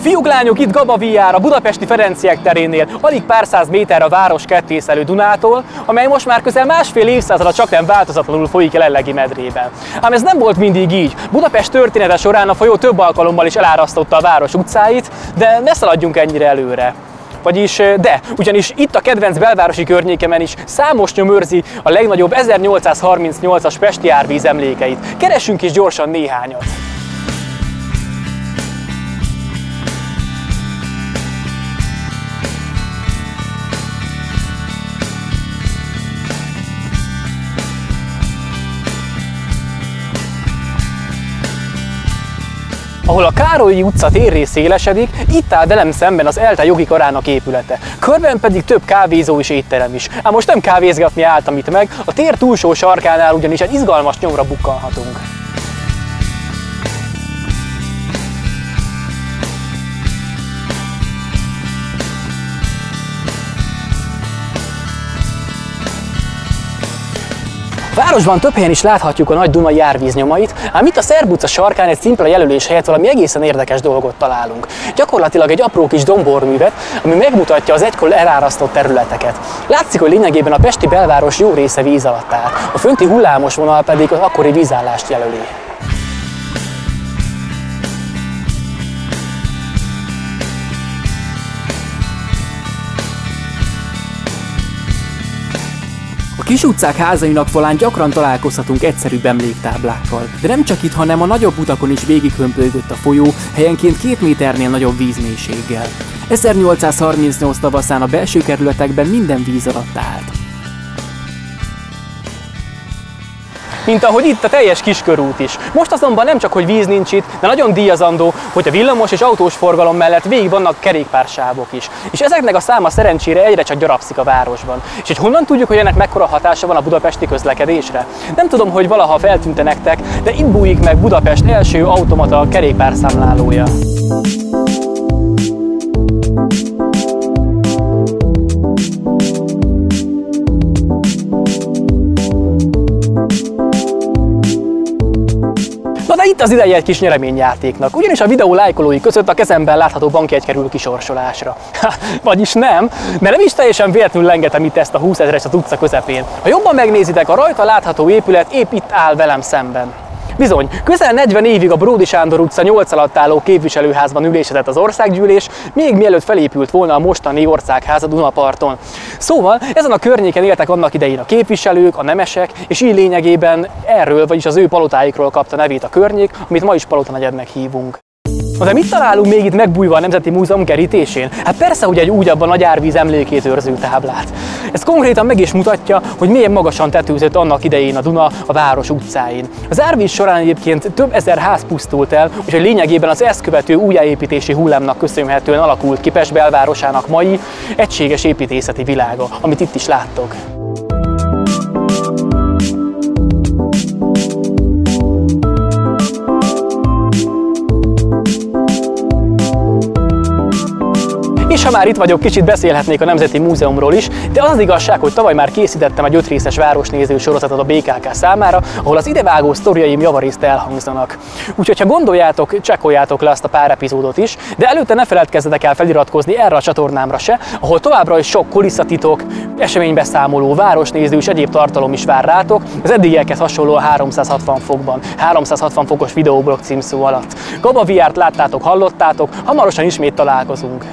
Fiúk, lányok, itt Gaba VR, a budapesti Ferenciek terénél, alig pár száz méterre a város kettrészelő Dunától, amely most már közel másfél évszázada csaknem változatlanul folyik jelenlegi medrében. Ám ez nem volt mindig így. Budapest története során a folyó több alkalommal is elárasztotta a város utcáit, de ne szaladjunk ennyire előre. Ugyanis itt a kedvenc belvárosi környékemen is számos nyom őrzi a legnagyobb 1838-as pesti árvíz emlékeit. Keressünk is gyorsan néhányat. Ahol a Károlyi utca térrész szélesedik, itt áll velem szemben az ELTE jogi karának épülete. Körben pedig több kávézó és étterem is. Ám most nem kávézgatni álltam itt meg, a tér túlsó sarkánál ugyanis egy izgalmas nyomra bukkanhatunk. A városban több helyen is láthatjuk a nagy Dunai árvíz nyomait, ám itt a Szerb utca sarkán egy szimpla jelölés helyett valami egészen érdekes dolgot találunk. Gyakorlatilag egy apró kis domborművet, ami megmutatja az egykor elárasztott területeket. Látszik, hogy lényegében a pesti belváros jó része víz alatt áll, a fönti hullámos vonal pedig az akkori vízállást jelöli. A kis utcák házainak falán gyakran találkozhatunk egyszerűbb emléktáblákkal. De nem csak itt, hanem a nagyobb utakon is végighömpölygött a folyó, helyenként 2 méternél nagyobb vízmélységgel. 1838 tavaszán a belső kerületekben minden víz alatt állt. Mint ahogy itt a teljes Kiskörút is. Most azonban nem csak, hogy víz nincs itt, de nagyon díjazandó, hogy a villamos és autós forgalom mellett végig vannak kerékpársávok is. És ezeknek a száma szerencsére egyre csak gyarapszik a városban. És hogy honnan tudjuk, hogy ennek mekkora hatása van a budapesti közlekedésre? Nem tudom, hogy valaha feltűnt nektek, de itt bújik meg Budapest első automata kerékpárszámlálója. De itt az ideje egy kis nyereményjátéknak, ugyanis a videó lájkolói között a kezemben látható bankjegy kerül kisorsolásra. Vagyis nem, mert nem is teljesen véletlenül lengetem itt ezt a 20 000-est az utca közepén. Ha jobban megnézitek, a rajta látható épület épp itt áll velem szemben. Bizony, közel 40 évig a Bródy Sándor utca 8 alatt álló képviselőházban ülésezett az országgyűlés, még mielőtt felépült volna a mostani országház a Dunaparton. Szóval ezen a környéken éltek annak idején a képviselők, a nemesek, és így lényegében erről, vagyis az ő palotáikról kapta nevét a környék, amit ma is Palotanegyednek hívunk. Na de mit találunk még itt megbújva a Nemzeti Múzeum kerítésén? Hát persze, hogy egy újabb a nagy árvíz emlékét őrző táblát. Ez konkrétan meg is mutatja, hogy milyen magasan tetőzött annak idején a Duna a város utcáin. Az árvíz során egyébként több ezer ház pusztult el, úgyhogy lényegében az ezt követő újjáépítési hullámnak köszönhetően alakult ki Pest belvárosának mai egységes építészeti világa, amit itt is láttok. És ha már itt vagyok, kicsit beszélhetnék a Nemzeti Múzeumról is, de az igazság, hogy tavaly már készítettem egy 5 részes városnéző sorozatot a BKK számára, ahol az idevágó sztoriaim javarészt elhangzanak. Úgyhogy ha gondoljátok, csekkoljátok le azt a pár epizódot is, de előtte ne feledkezzetek el feliratkozni erre a csatornámra se, ahol továbbra is sok kulisszatitok, eseménybeszámoló, városnéző és egyéb tartalom is vár rátok, az eddigiekhez hasonlóan 360 fokban, 360 fokos videóblog címszó alatt. Gaba VR-t láttátok, hallottátok, hamarosan ismét találkozunk.